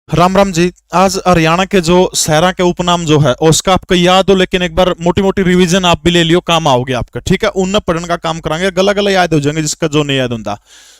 राम राम जी। आज हरियाणा के जो शहरा के उपनाम जो है उसका आपको याद हो, लेकिन एक बार मोटी मोटी रिवीजन आप भी ले लियो, काम आओगे आपका। ठीक है, उन पढ़ने का काम कराएंगे, गला गला याद हो जाएंगे जिसका जो नहीं याद होता।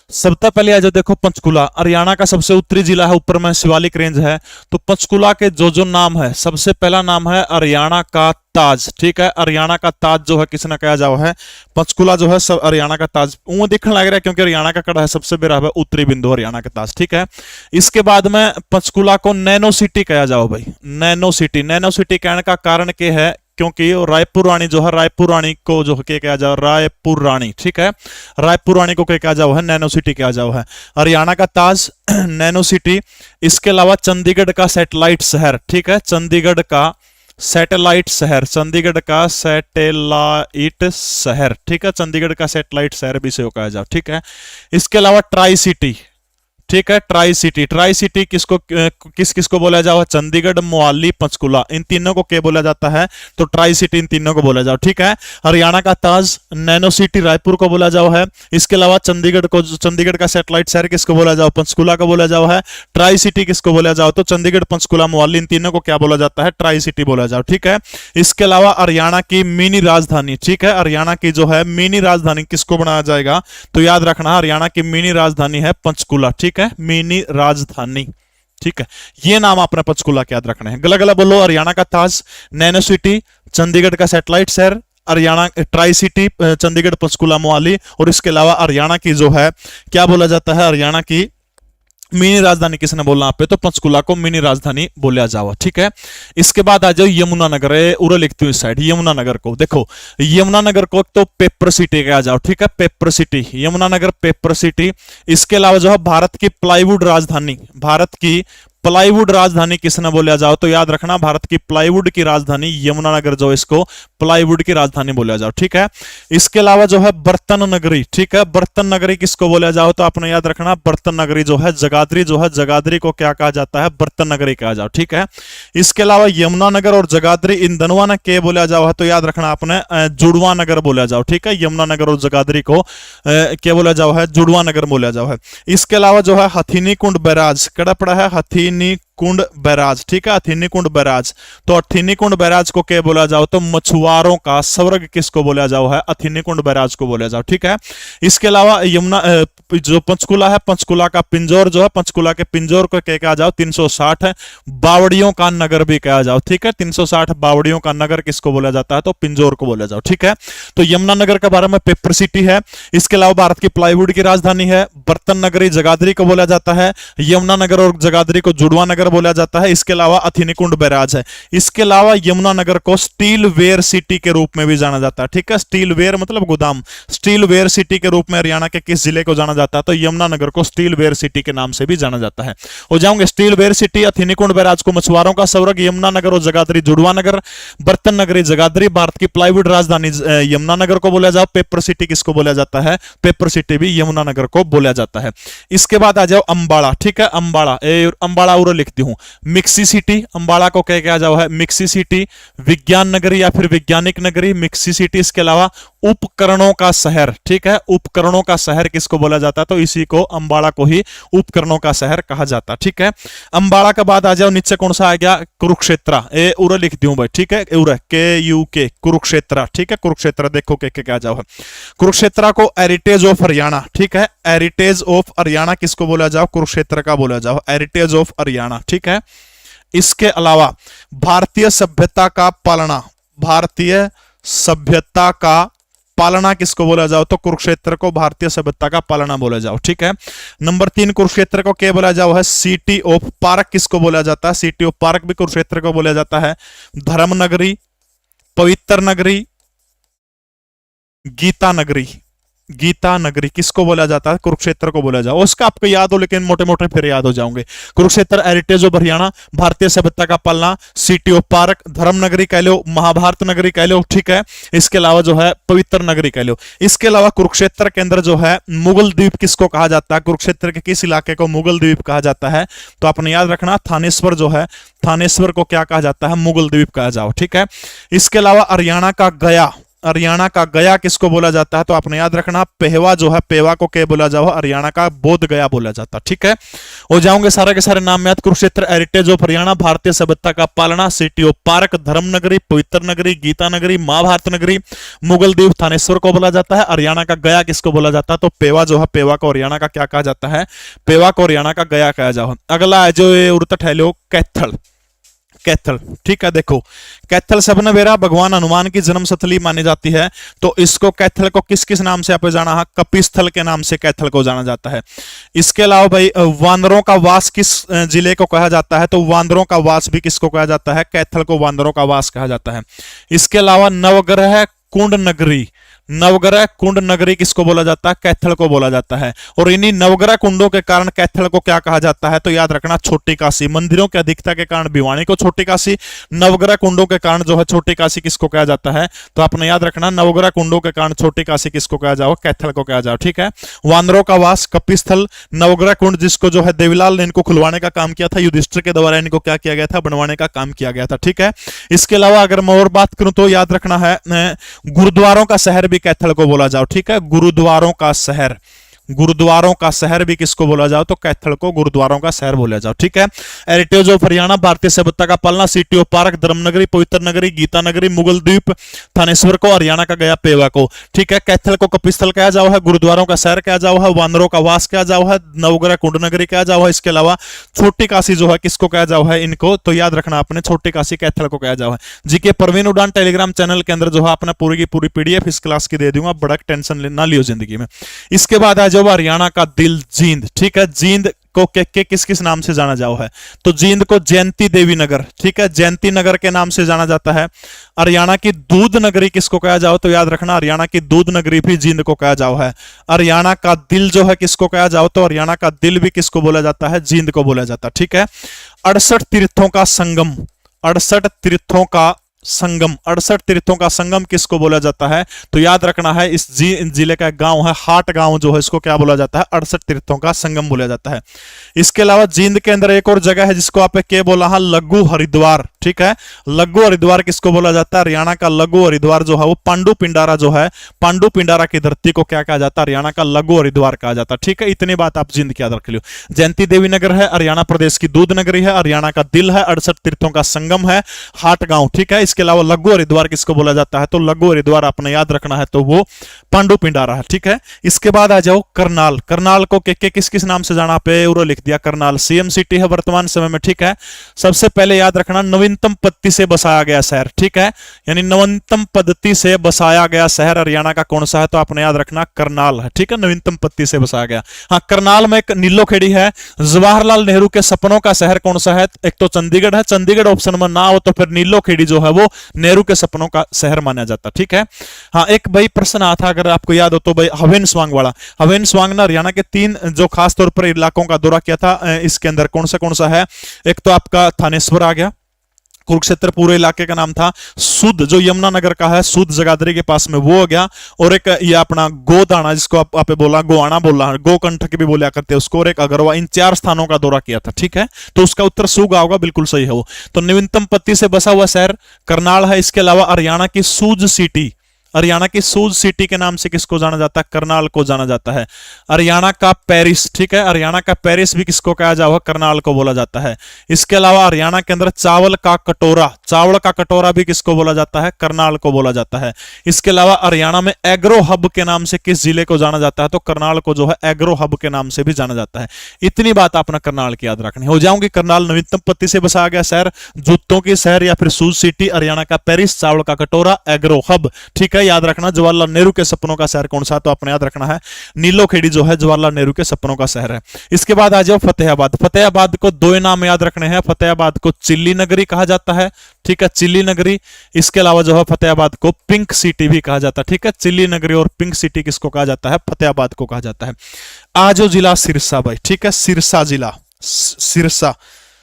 सबसे पहले आ जाओ, देखो पंचकुला हरियाणा का सबसे उत्तरी जिला है, ऊपर में शिवालिक रेंज है। तो पंचकुला के जो जो नाम है, सबसे पहला नाम है हरियाणा का ताज। ठीक है, हरियाणा का ताज जो है किसने कहा जाओ है, पंचकुला जो है सब हरियाणा का ताज वो दिखने लग रहा है, क्योंकि हरियाणा का कड़ा है सबसे बड़ा है उत्तरी बिंदु हरियाणा का ताज। ठीक है, इसके बाद में पंचकुला को नैनो सिटी कहा जाओ भाई, नैनो सिटी। नैनो सिटी कहने का कारण क्या है, क्योंकि रायपुर रानी जो है, रायपुर रानी को जो के कहा जाओ रायपुर रानी। ठीक है, रायपुर रानी को क्या कहा जाओ है, नैनो सिटी कहा जाओ है। हरियाणा का ताज नैनो सिटी। इसके अलावा चंडीगढ़ का सैटेलाइट शहर। ठीक है, चंडीगढ़ का सैटेलाइट शहर, चंडीगढ़ का सैटेलाइट शहर। ठीक है, चंडीगढ़ का सैटेलाइट शहर भी से कहा जाओ। ठीक है, इसके अलावा ट्राई सिटी। ठीक है, ट्राई सिटी। ट्राई सिटी किसको किस किसको बोला जाओ, चंडीगढ़, मोहाली, पंचकुला, इन तीनों को क्या बोला जाता है, तो ट्राई सिटी इन तीनों को बोला जाओ। ठीक है, हरियाणा का ताज नैनो सिटी रायपुर को बोला जाओ है। इसके अलावा चंडीगढ़ को, चंडीगढ़ का सैटेलाइट शहर किसको बोला जाओ, पंचकुला को बोला जाओ है। ट्राई सिटी किसको बोला जाओ, तो चंडीगढ़, पंचकुला, मोहाली, इन तीनों को क्या बोला जाता है, ट्राई सिटी बोला जाओ। ठीक है, इसके अलावा हरियाणा की मिनी राजधानी। ठीक है, हरियाणा की जो है मिनी राजधानी किसको बनाया जाएगा, तो याद रखना हरियाणा की मिनी राजधानी है पंचकुला। ठीक है, मिनी राजधानी। ठीक है, ये नाम आपने पंचकुला के याद रखने हैं। गला गला बोलो, हरियाणा का ताज नैनो सिटी, चंडीगढ़ का सैटेलाइट शहर हरियाणा, ट्राई सिटी चंडीगढ़, पंचकुला, मोहाली, और इसके अलावा हरियाणा की जो है क्या बोला जाता है, हरियाणा की मिनी राजधानी किसने बोलना आप पे, तो पंचकुला को मिनी राजधानी बोला जाओ। ठीक है, इसके बाद आ जाओ यमुनानगर। उरे लिखती हूँ इस साइड यमुनानगर को। देखो यमुनानगर को तो पेपर सिटी कहा जाओ। ठीक है, paper city, Yamunanagar paper city. इसके अलावा जो है भारत की प्लाईवुड राजधानी, भारत की प्लाईवुड राजधानी किसने बोला जाओ, तो याद रखना भारत की प्लाईवुड की राजधानी यमुनानगर जो इसको प्लाईवुड की राजधानी बोला जाओ। ठीक है, इसके अलावा जो है बर्तन नगरी। ठीक है, बर्तन नगरी किसको बोला जाओ, तो आपने याद रखना बर्तन नगरी जो है जगाधरी, जो है जगाधरी को क्या कहा जाता है, बर्तन नगरी कहा जाओ। ठीक है, इसके अलावा यमुनानगर और जगाधरी इन दोनों ने क्या बोला जाओ है, तो याद रखना आपने जुड़वा नगर बोला जाओ। ठीक है, यमुनानगर और जगाधरी को क्या बोला जाओ है, जुड़वा नगर बोला जाओ है। इसके अलावा जो है हथीनी कुंड बैराज कड़ा पड़ा है, हथीनी कुंड बैराज। ठीक है, हथीनी कुंड बैराज। तो हथीनी कुंड बैराज को क्या बोला जाओ, तो मछुआरों का स्वर्ग किसको बोला जाओ है, हथीनी कुंड बैराज को बोला जाओ। ठीक है, इसके अलावा यमुना जो पंचकुला है, पंचकुला का पिंजौर जो है, पंचकुला के पिंजौर को क्या कहा जाओ, 360 है बावड़ियों का नगर भी कहा जाओ। ठीक है, 360 बावड़ियों का नगर किसको बोला जाता है, तो पिंजौर को बोला जाओ। ठीक है, तो यमुनानगर के बारे में पेपर सिटी है। इसके अलावा भारत की प्लाईवुड की राजधानी है, बर्तन नगरी जगाधरी को बोला जाता है, यमुनानगर और जगाधरी को जुड़वा नगर बोला जाता है। इसके अलावा हथीनी कुंड बैराज है। इसके अलावा यमुनानगर को स्टील वेयर सिटी के रूप में भी जाना जाता है। ठीक है, स्टील वेयर मतलब गोदाम, स्टील वेयर सिटी के रूप में हरियाणा के किस जिले को जाना जाता है, तो यमुनानगर को स्टील वेयर सिटी के नाम से भी जाना जाता है। हो जाऊंगे स्टील वेयर सिटी, हथीनी कुंड बैराज को मछुआरों का स्वर्ग यमुनानगर और जगाधरी जुड़वा नगर, बर्तन नगरी जगाधरी, भारत की प्लाईवुड राजधानी यमुनानगर को बोला जाओ। पेपर सिटी किसको बोला जाता है, पेपर सिटी भी यमुनानगर को बोला जाता है। इसके बाद आ जाओ अंबाला। ठीक है, अंबाला अंबाला उरे लिखती हूं मिक्सी सिटी, अंबाला को क्या कहा जाओ है, मिक्सी सिटी, विज्ञान नगरी या फिर वैज्ञानिक नगरी, मिक्सी सिटी। इसके अलावा उपकरणों का शहर। ठीक है, उपकरणों का शहर किसको बोला जाता है, तो इसी को अंबाला को ही उपकरणों का शहर कहा जाता है। ठीक है, अंबाला के बाद आ जाओ नीचे कौन सा आ गया, कुरुक्षेत्र। ए उरे लिख दूं भाई। ठीक है, उरे KUK कुरुक्षेत्र। ठीक है, कुरुक्षेत्र देखो क्या क्या जाओ है, कुरुक्षेत्र को हेरिटेज ऑफ हरियाणा। ठीक है, हेरिटेज ऑफ हरियाणा किसको बोला जाओ, कुरुक्षेत्र का बोला जाओ, हेरिटेज ऑफ हरियाणा। ठीक है, इसके अलावा भारतीय सभ्यता का पालना, भारतीय सभ्यता का पालना किसको बोला जाओ, तो कुरुक्षेत्र को भारतीय सभ्यता का पालना बोला जाओ। ठीक है, नंबर 3 कुरुक्षेत्र को क्या बोला जाओ है, सिटी ऑफ पार्क किसको बोला जाता है, सिटी ऑफ पार्क भी कुरुक्षेत्र को बोला जाता है। धर्म नगरी, पवित्र नगरी, गीता नगरी, गीता नगरी किसको बोला जाता है, कुरुक्षेत्र को बोला जाओ। उसका आपको याद हो, लेकिन मोटे मोटे फिर याद हो जाओगे। कुरुक्षेत्र हेरिटेज ऑफ हरियाणा, भारतीय सभ्यता का पालना, सिटी ऑफ पार्क, धर्म नगरी कह लो, महाभारत नगरी कह लो। ठीक है, इसके अलावा जो है पवित्र नगरी कह लो। इसके अलावा कुरुक्षेत्र के अंदर जो है मुगल द्वीप किसको कहा जाता है, कुरुक्षेत्र के किस इलाके को मुगल द्वीप कहा जाता है, तो आपने याद रखना थानेश्वर जो है, थानेश्वर को क्या कहा जाता है, मुगल द्वीप कहा जाओ। ठीक है, इसके अलावा हरियाणा का गया, हरियाणा का गया किसको बोला जाता है? तो आपने याद रखना पेहवा जो है, पेवा को क्या बोला जाओ? हरियाणा का बोध गया बोला जाता। ठीक है, हो जाओगे सारे के सारे नाम याद। कुरुक्षेत्र हेरिटेज ऑफ हरियाणा, भारतीय सभ्यता का पालना, सिटी ऑफ पार्क, धर्म नगरी, पवित्र नगरी, गीता नगरी, महाभारत नगरी, मुगल द्वीप, थानेश्वर को बोला जाता है। हरियाणा का गया किसको बोला जाता है? तो पेवा जो है, पेवा को हरियाणा का क्या कहा जाता है? पेवा को हरियाणा का गया कहा जाओ। अगला है जो ये उर्तट है लो, कैथल। कैथल, ठीक है, देखो कैथल सबनवेरा भगवान हनुमान की जन्म स्थली मानी जाती है। तो इसको कैथल को किस किस नाम से आप जाना है? कपिस्थल के नाम से कैथल को जाना जाता है। इसके अलावा भाई वानरों का वास किस जिले को कहा जाता है? तो वानरों का वास भी किसको कहा जाता है? कैथल को वानरों का वास कहा जाता है। इसके अलावा नवग्रह कुंड नगरी, नवग्रह कुंड नगरी किसको बोला जाता है? कैथल को बोला जाता है। और इन्हीं नवग्रह कुंडों के कारण कैथल को क्या कहा जाता है? तो याद रखना छोटी काशी। मंदिरों की अधिकता के कारण भिवानी को छोटी काशी, नवग्रह कुंडों के कारण जो है छोटी काशी किसको कहा जाता है? तो आपने याद रखना नवग्रह कुंडों के कारण छोटी काशी किसको कहा जाओ? कैथल को कहा जाओ। ठीक है, वानरों का वास, कपिस्थल, नवग्रह कुंड जिसको जो है देवीलाल ने इनको खुलवाने का काम किया था, युधिष्ठिर के द्वारा इनको क्या किया गया था? बनवाने का काम किया गया था। ठीक है, इसके अलावा अगर मैं और बात करूं तो याद रखना है गुरुद्वारों का शहर भी कैथल को बोला जाओ। ठीक है, गुरुद्वारों का शहर, गुरुद्वारों का शहर भी किसको बोला जाओ? तो कैथल को गुरुद्वारों का शहर बोला जाओ। ठीक है, हेरिटेज ऑफ हरियाणा, भारतीय सभ्यता का पालना, सिटी ऑफ पार्क, धर्मनगरी, पवित्र नगरी, गीता नगरी, मुगल द्वीप, थानेश्वर को, हरियाणा का गया पेवा को। ठीक है, कैथल को कपिस्थल कहा जाओ है, गुरुद्वारों का शहर कहा जाओ है, वानरों का वास कहा जाओ है, नवग्रह कुंड नगरी कहा जाओ है। इसके अलावा छोटी काशी जो है किसको कहा जाओ है? इनको तो याद रखना आपने छोटी काशी कैथल को कहा जाओ है। जीके परवीन उड़ान टेलीग्राम चैनल के अंदर जो है आपने पूरी की पूरी पीडीएफ इस क्लास की दे दूंगा, बड़ा टेंशन ना लियो जिंदगी में। इसके बाद आ जाओ हरियाणा का दिल जींद। ठीक है, जींद को के किस किस नाम से जाना जाओ है? तो जींद को जयंती देवी नगर, ठीक है, जयंती नगर के नाम से जाना जाता है। हरियाणा की दूध नगरी किसको कहा जाओ? तो याद रखना हरियाणा की दूध नगरी भी जींद को कहा जाओ है। हरियाणा का दिल जो है किसको कहा जाओ? तो हरियाणा का दिल भी किसको बोला जाता है? जींद को बोला जाता है। ठीक है, 68 तीर्थों का संगम, 68 तीर्थों का संगम, 68 तीर्थों का संगम किसको बोला जाता है? तो याद रखना है इस जिले का गांव है हाट गांव जो है इसको क्या बोला जाता है? 68 तीर्थों का संगम बोला जाता है। इसके अलावा जींद के अंदर एक और जगह है जिसको आप क्या बोला है? लघु हरिद्वार। ठीक है, लघु हरिद्वार किसको बोला जाता है? हरियाणा का लघु हरिद्वार जो है वो पांडु पिंडारा जो है, पांडु पिंडारा की धरती को क्या कहा जाता है? हरियाणा का लघु हरिद्वार कहा जाता है। ठीक है, इतनी बात आप जींद की याद रख लियो। जयंती देवी नगर है, हरियाणा प्रदेश की दूध नगरी है, हरियाणा का दिल है, 68 तीर्थों का संगम है, हाट गांव। ठीक है, इसके अलावा लघु हरिद्वार किसको बोला जाता है? तो लघु हरिद्वार आपने याद रखना है, तो वो पांडु पिंडारा है। ठीक है, इसके बाद आ जाओ करनाल। करनाल को के किस किस नाम से जाना? पे उरो लिख दिया, करनाल सीएम सिटी है वर्तमान समय में। ठीक है, सबसे पहले याद रखना नवीनतम पद्धति से बसाया गया शहर। ठीक है, यानी नवीनतम पद्धति से बसाया गया शहर हरियाणा का कौन सा है? तो आपने याद रखना करनाल है। ठीक है, नवीनतम पद्धति से बसाया गया। हाँ, करनाल में एक नीलोखेड़ी है। जवाहरलाल नेहरू के सपनों का शहर कौन सा है? एक तो चंडीगढ़ है, चंडीगढ़ ऑप्शन में ना हो तो फिर नीलोखेड़ी जो है वो नेहरू के सपनों का शहर माना जाता। ठीक है, हाँ, एक भाई प्रश्न आता अगर आपको याद हो तो भाई हवेन स्वांग वाला। हवेन स्वांग ने हरियाणा के 3 जो खास तौर पर इलाकों का दौरा किया था, इसके अंदर कौन सा है? एक तो आपका थानेश्वर आ गया, कुरुक्षेत्र पूरे इलाके का नाम था। सुध जो यमुना नगर का है, सुध जगाधरी के पास में, वो हो गया। और एक ये अपना गोदाना जिसको आप बोला गोआना बोला, गोकंठक भी बोला करते हैं उसको, और एक अगरवा, इन 4 स्थानों का दौरा किया था। ठीक है, तो उसका उत्तर सुगा होगा, बिल्कुल सही है वो। तो नवीनतम पद्धति से बसा हुआ शहर करनाल है। इसके अलावा हरियाणा की सूज सिटी, हरियाणा की सूज सिटी के नाम से किसको जाना जाता है? करनाल को जाना जाता है। हरियाणा का पेरिस, ठीक है, हरियाणा का पेरिस भी किसको कहा जाओ? करनाल को बोला जाता है। इसके अलावा हरियाणा के अंदर चावल का कटोरा, चावल का कटोरा भी किसको बोला जाता है? करनाल को बोला जाता है। इसके अलावा हरियाणा में एग्रो हब के नाम से किस जिले को जाना जाता है? तो करनाल को जो है एग्रो हब के नाम से भी जाना जाता है। इतनी बात आपने करनाल की याद रखनी हो जाऊंगी। करनाल नवीनतम पद्धति से बसाया गया शहर, जूतों की शहर या फिर सूज सिटी, हरियाणा का पेरिस, चावल का कटोरा, एग्रो हब। ठीक है, याद रखना जवाहरलाल नेहरू के सपनों का शहर कौन सा? तो आपने याद रखना है नीलोखेड़ी जो है जवाहरलाल नेहरू के सपनों का शहर है। इसके बाद आ जाओ फतेहाबाद। फतेहाबाद को 2 नाम याद रखने हैं। फतेहाबाद को चिल्ली नगरी कहा जाता है। ठीक है, चिल्ली नगरी। इसके अलावा जो है फतेहाबाद को पिंक सिटी भी कहा जाता है। ठीक है, चिल्ली नगरी और पिंक सिटी किसको कहा जाता है? फतेहाबाद को कहा जाता है। आज जिला सिरसा भाई, ठीक है, सिरसा जिला, सिरसा,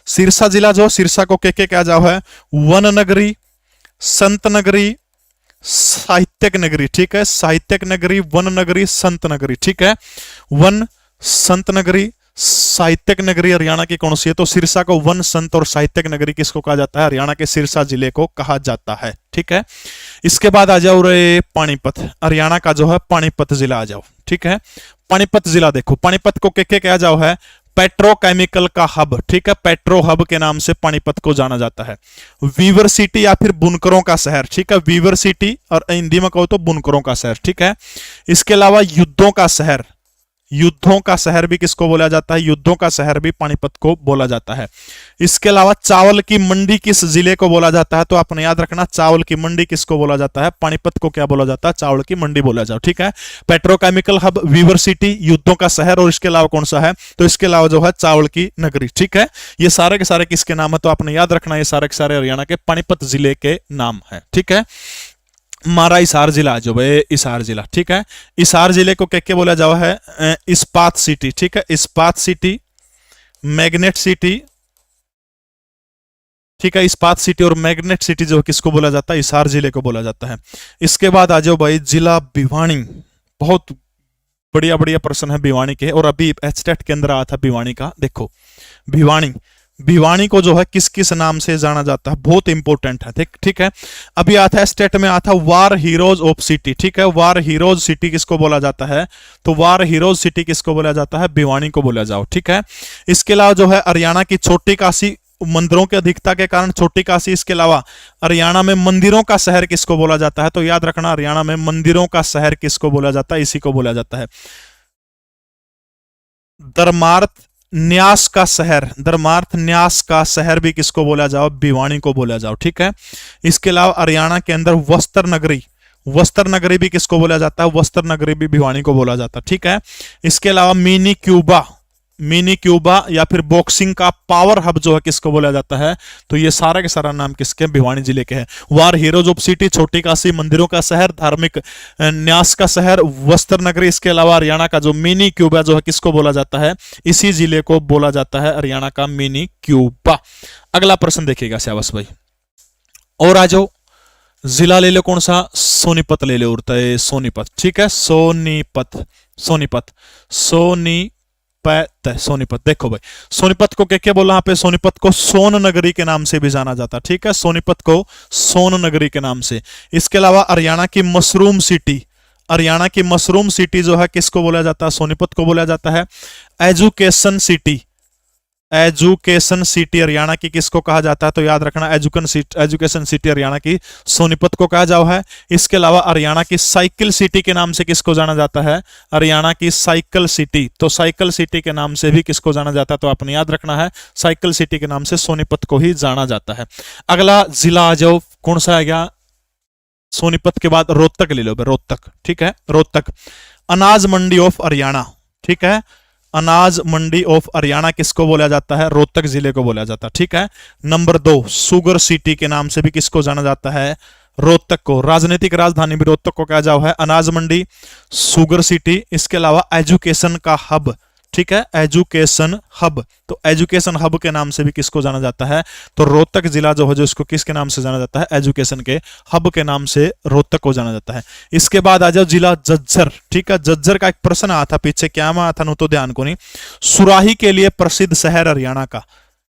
सिरसा जिला जो सिरसा को के कहा जाओ है? वन नगरी, संत नगरी, साहित्यक नगरी। ठीक है, साहित्यक नगरी, वन नगरी, संत नगरी। ठीक है, वन, संत नगरी, साहित्यक नगरी हरियाणा की कौन सी है? तो सिरसा को वन संत और साहित्यक नगरी किसको कहा जाता है? हरियाणा के सिरसा जिले को कहा जाता है। ठीक है, इसके बाद आ जाओ रे पानीपत, हरियाणा का जो है पानीपत जिला आ जाओ। ठीक है, पानीपत जिला देखो, पानीपत को क्या कहा जाओ है? पेट्रोकेमिकल का हब। ठीक है, पेट्रो हब के नाम से पानीपत को जाना जाता है। वीवर सिटी या फिर बुनकरों का शहर। ठीक है, वीवर सिटी, और हिंदी में कहो तो बुनकरों का शहर। ठीक है, इसके अलावा युद्धों का शहर, युद्धों का शहर भी किसको बोला जाता है? युद्धों का शहर भी पानीपत को बोला जाता है। इसके अलावा चावल की मंडी किस जिले को बोला जाता है? तो आपने याद रखना, चावल की मंडी किसको बोला जाता है? पानीपत को क्या बोला जाता है? चावल की मंडी बोला जाओ। ठीक है, पेट्रोकेमिकल हब, वीवर सिटी, युद्धों का शहर, और इसके अलावा कौन सा है? तो इसके अलावा जो है चावल की नगरी। ठीक है, ये सारे के सारे किसके नाम है? तो आपने याद रखना, ये सारे के सारे हरियाणा के पानीपत जिले के नाम है। ठीक है, हमारा इसार जिला जो है, इसार जिला। ठीक है, इसार जिले को क्या क्या बोला जाओ है? इस्पात सिटी। ठीक है, इस्पात सिटी, मैग्नेट सिटी। ठीक है, इस्पात सिटी और मैग्नेट सिटी जो किसको बोला जाता है? इसार जिले को बोला जाता है। इसके बाद आ जाओ भाई जिला भिवानी, बहुत बढ़िया बढ़िया प्रश्न है भिवानी के, और अभी एचटेट के अंदर आया था भिवानी का। देखो भिवानी, भिवानी को जो है किस किस नाम से जाना जाता है? बहुत इंपॉर्टेंट है। ठीक है, अभी आता है स्टेट में आता है वार हीरोज ऑफ सिटी। ठीक है, वार हीरोज सिटी किसको बोला जाता है? तो वार हीरोज सिटी किसको बोला जाता है? भिवानी को बोला जाओ। ठीक है, इसके अलावा जो है हरियाणा की छोटी काशी, मंदिरों की अधिकता के कारण छोटी काशी। इसके अलावा हरियाणा में मंदिरों का शहर किसको बोला जाता है? तो याद रखना, हरियाणा में मंदिरों का शहर किसको बोला जाता है? इसी को बोला जाता है। धर्मार्थ न्यास का शहर, धर्मार्थ न्यास का शहर भी किसको बोला जाओ? भिवानी को बोला जाओ। ठीक है, इसके अलावा हरियाणा के अंदर वस्त्र नगरी, वस्त्र नगरी भी किसको बोला जाता है? वस्त्र नगरी भी भिवानी को बोला जाता है। ठीक है, इसके अलावा मिनी क्यूबा, मिनी क्यूबा या फिर बॉक्सिंग का पावर हब जो है किसको बोला जाता है? तो ये सारा के सारा नाम किसके? भिवानी जिले के हैं। वार हीरोज ऑफ सिटी, छोटी काशी, मंदिरों का शहर, धार्मिक न्यास का शहर, वस्त्र नगरी। इसके अलावा हरियाणा का जो मिनी क्यूबा जो है किसको बोला जाता है? इसी जिले को बोला जाता है, हरियाणा का मिनी क्यूबा। अगला प्रश्न देखिएगा श्यावस भाई, और आ जाओ, जिला ले लो कौन सा? सोनीपत ले लो, उड़ता है सोनीपत। ठीक है, सोनीपत, सोनीपत, सोनीपत, सोनीपत। देखो भाई, सोनीपत को क्या क्या बोला यहाँ पे? सोनीपत को सोन नगरी के नाम से भी जाना जाता है। ठीक है, सोनीपत को सोन नगरी के नाम से। इसके अलावा हरियाणा की मशरूम सिटी, हरियाणा की मशरूम सिटी जो है किसको बोला जाता है? सोनीपत को बोला जाता है। Education city, education city Haryana की किसको कहा जाता है? तो याद रखना, एजुकेशन सिटी हरियाणा की सोनीपत को कहा जाओ है। इसके अलावा हरियाणा की साइकिल सिटी के नाम से किसको जाना जाता है? हरियाणा की साइकिल सिटी, तो साइकिल सिटी के नाम से भी किसको जाना जाता है? तो आपने याद रखना है, साइकिल सिटी के नाम से सोनीपत को ही जाना जाता है। अगला जिला आ जाओ, कौन सा आ गया? सोनीपत के बाद रोहतक ले लो, रोहतक। ठीक है, रोहतक, अनाज मंडी ऑफ हरियाणा। ठीक है, अनाज मंडी ऑफ हरियाणा किसको बोला जाता है? रोहतक जिले को बोला जाता है। ठीक है, नंबर 2, शुगर सिटी के नाम से भी किसको जाना जाता है? रोहतक को। राजनीतिक राजधानी भी रोहतक को कहा जाओ है, अनाज मंडी, शुगर सिटी। इसके अलावा एजुकेशन का हब। ठीक है, एजुकेशन हब, तो एजुकेशन हब के नाम से भी किसको जाना जाता है? तो रोहतक जिला जो है, जो इसको किसके नाम से जाना जाता है? एजुकेशन के हब के नाम से रोहतक को जाना जाता है। इसके बाद आ जाओ जिला झज्जर। ठीक है, झज्जर का एक प्रश्न आया था पीछे, क्या आया था? नो तो ध्यान को नहीं। सुराही के लिए प्रसिद्ध शहर हरियाणा का,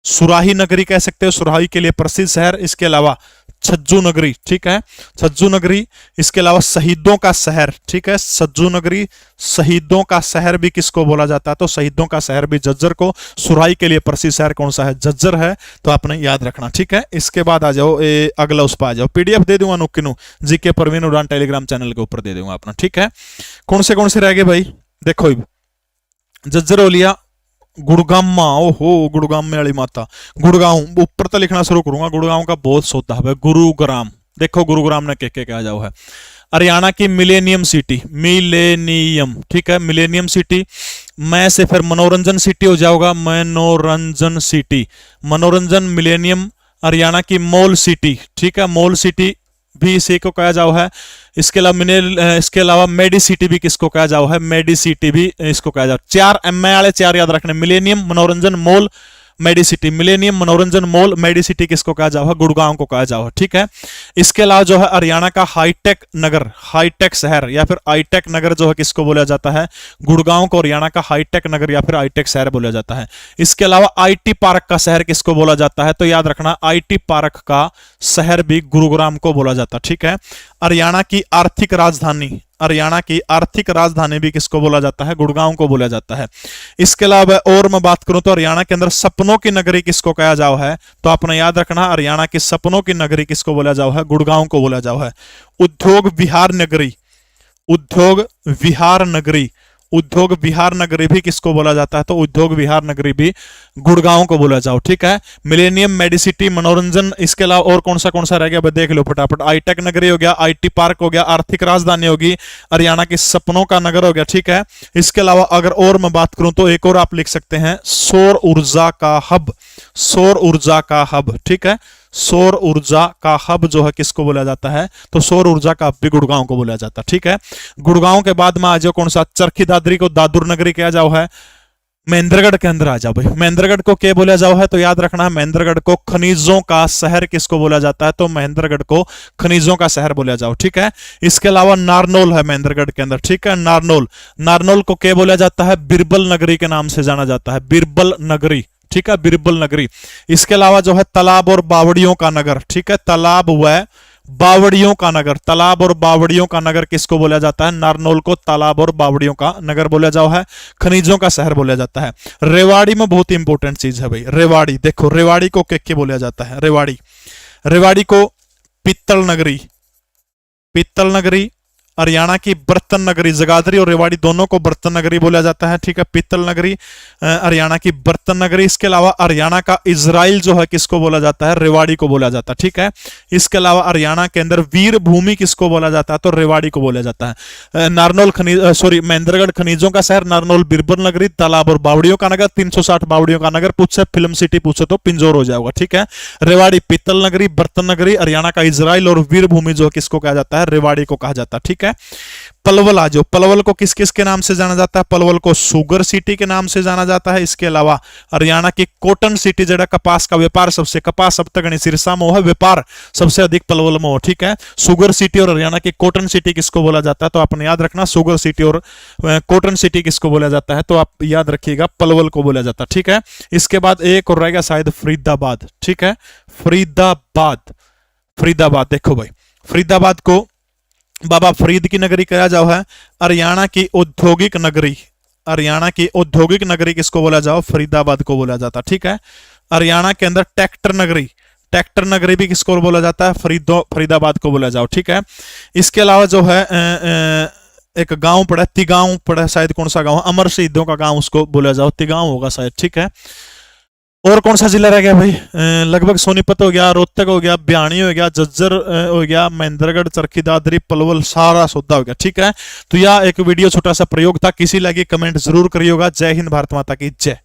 सुराही नगरी कह सकते हो, सुराही के लिए प्रसिद्ध शहर। इसके अलावा छज्जू नगरी। ठीक है, छज्जू नगरी। इसके अलावा शहीदों का शहर। ठीक है, छज्जू नगरी, शहीदों का शहर भी किसको बोला जाता है? तो शहीदों का शहर भी झज्जर को। सुराही के लिए प्रसिद्ध शहर कौन सा है? झज्जर है, तो आपने याद रखना। ठीक है, इसके बाद आ जाओ अगला उस पर आ जाओ, पीडीएफ दे दूंगा नुक्किनू, जीके परवीन उड़ान टेलीग्राम चैनल के ऊपर दे दूंगा अपना। ठीक है, कौन से रह गए भाई? देखो झज्जर हो लिया, गुड़गाम, ओहो गुड़गाम में वाली माता, गुड़गांव ऊपर तो लिखना शुरू करूंगा, गुड़गांव का बहुत सोता है। गुरुग्राम, देखो गुरुग्राम ने क्या क्या जाओ है। हरियाणा की मिलेनियम सिटी, मिलेनियम। ठीक है, मिलेनियम सिटी। मैं से फिर मनोरंजन सिटी हो जाओगा, मनोरंजन सिटी, मनोरंजन, मिलेनियम। हरियाणा की मॉल सिटी। ठीक है, मॉल सिटी भी इसी को कहा जाओ है। इसके अलावा मेडी सिटी भी किसको कहा जाओ है? मेडी सिटी भी इसको कहा जाओ। 4 एम वाले 4 याद रखने, मिलेनियम, मनोरंजन, मॉल, मेडिसिटी, मिलेनियम मनोरंजन मॉल मेडिसिटी किसको कहा जाओ है, गुड़गांव को कहा जाओ है, ठीक है। इसके अलावा जो है हरियाणा का हाईटेक नगर, हाईटेक शहर या फिर हाईटेक नगर जो है किसको बोला जाता है, गुड़गांव को हरियाणा का हाईटेक नगर या फिर हाईटेक शहर बोला जाता है। इसके अलावा आईटी पार्क का शहर किसको बोला जाता है, तो याद रखना आईटी पार्क का शहर भी गुरुग्राम को बोला जाता है, ठीक है। हरियाणा की आर्थिक राजधानी, हरियाणा की आर्थिक राजधानी भी किसको बोला जाता है, गुड़गांव को बोला जाता है। इसके अलावा और मैं बात करूं तो हरियाणा के अंदर सपनों की नगरी किसको कहा जाओ है, तो आपने याद रखना हरियाणा की सपनों की नगरी किसको बोला जाओ है, गुड़गांव को बोला जाओ है। उद्योग विहार नगरी, उद्योग विहार नगरी, उद्योग विहार नगरी भी किसको बोला जाता है, तो उद्योग विहार नगरी भी गुड़गांव को बोला जाओ, ठीक है। मिलेनियम मेडिसिटी मनोरंजन, इसके अलावा और कौन सा रह गया देख लो फटाफट। हाईटेक नगरी हो गया, आईटी पार्क हो गया, आर्थिक राजधानी होगी, हरियाणा के सपनों का नगर हो गया, ठीक है। इसके अलावा अगर और मैं बात करूं तो एक और आप लिख सकते हैं सौर ऊर्जा का हब, सौर ऊर्जा का हब, ठीक है। सौर ऊर्जा का हब जो है किसको बोला जाता है, तो सौर ऊर्जा का हब भी गुड़गांव को बोला जाता है, ठीक है। गुड़गांव के बाद में आ जाओ कौन सा, चरखी दादरी को दादुर नगरी क्या जाओ है, महेंद्रगढ़ के अंदर आ जाओ भाई। महेंद्रगढ़ को क्या बोला जाओ है, तो याद रखना है महेंद्रगढ़ को खनिजों का शहर किसको बोला जाता है, तो महेंद्रगढ़ को खनिजों का शहर बोला जाओ, ठीक है। इसके अलावा नारनौल है महेंद्रगढ़ के अंदर, ठीक है। नारनौल, नारनौल को क्या बोला जाता है, बिरबल नगरी के नाम से जाना जाता है, बिरबल नगरी, ठीक है, बिरबल नगरी। इसके अलावा जो है तालाब और बावड़ियों का नगर, ठीक है, तालाब व बावड़ियों का नगर, तालाब और बावड़ियों का नगर किसको बोला जाता है, नारनौल को तालाब और बावड़ियों का नगर बोला जाओ है, खनिजों का शहर बोला जाता है। रेवाड़ी में बहुत इंपॉर्टेंट चीज है भाई, रेवाड़ी देखो, रेवाड़ी को क्या बोला जाता है, रेवाड़ी, रेवाड़ी को पित्तल नगरी, पित्तल नगरी। हरियाणा की बर्तन नगरी, जगाधरी और रेवाड़ी दोनों को बर्तन नगरी बोला जाता है, ठीक है, पित्तल नगरी हरियाणा की बर्तन नगरी। इसके अलावा हरियाणा का इजराइल जो है किसको बोला जाता है, रेवाड़ी को बोला जाता है, ठीक है। इसके अलावा हरियाणा के अंदर वीर भूमि किसको बोला जाता है, तो रेवाड़ी को बोला जाता है। नारनौल खनिज सॉरी महेंद्रगढ़ खनिजों का शहर, नारनौल बिरबल नगरी, तालाब और बावड़ियों का नगर, 360 बावड़ियों का नगर पूछे, फिल्म सिटी पूछे तो पिंजौर हो जाएगा, ठीक है। रेवाड़ी पित्तल नगरी, बर्तन नगरी, हरियाणा का इजराइल और वीर भूमि जो किसको कहा जाता है, रेवाड़ी को कहा जाता है, ठीक है। पलवल आ जाओ, पलवल को किस किस के नाम से जाना जाता है, पलवल को शुगर सिटी के नाम से जाना जाता है। इसके अलावा हरियाणा की कॉटन सिटी जड़ा कपास का व्यापार सबसे, कपास सब तक सिरसा में है, व्यापार सबसे अधिक पलवल में हो, ठीक है। शुगर सिटी और हरियाणा की कॉटन सिटी किसको बोला जाता है, तो आपने याद रखना शुगर सिटी और कॉटन सिटी किसको बोला जाता है, तो आप याद रखिएगा पलवल को बोला जाता है, ठीक है। इसके बाद एक और रहेगा शायद फरीदाबाद, ठीक है, फरीदाबाद, फरीदाबाद देखो भाई, फरीदाबाद को बाबा फरीद की नगरी कहा जाओ है। हरियाणा की औद्योगिक नगरी, हरियाणा की औद्योगिक नगरी किसको बोला जाओ, फरीदाबाद को बोला जाता, ठीक है। हरियाणा के अंदर ट्रैक्टर नगरी, ट्रैक्टर नगरी भी किसको बोला जाता है, फरीदाबाद को बोला जाओ, ठीक है। इसके अलावा जो है एक गांव पड़ा, तिगांव पड़ा शायद, कौन सा गांव, अमर शहीदों का गांव उसको बोला जाओ, तिगांव होगा शायद, ठीक है। और कौन सा जिला रह गया भाई, लगभग सोनीपत हो गया, रोहतक हो गया, भिवानी हो गया, झज्जर हो गया, महेंद्रगढ़, चरखी दादरी, पलवल, सारा सौदा हो गया, ठीक है। तो यह एक वीडियो छोटा सा प्रयोग था, किसी लगी कमेंट जरूर करिएगा। जय हिंद, भारत माता की जय।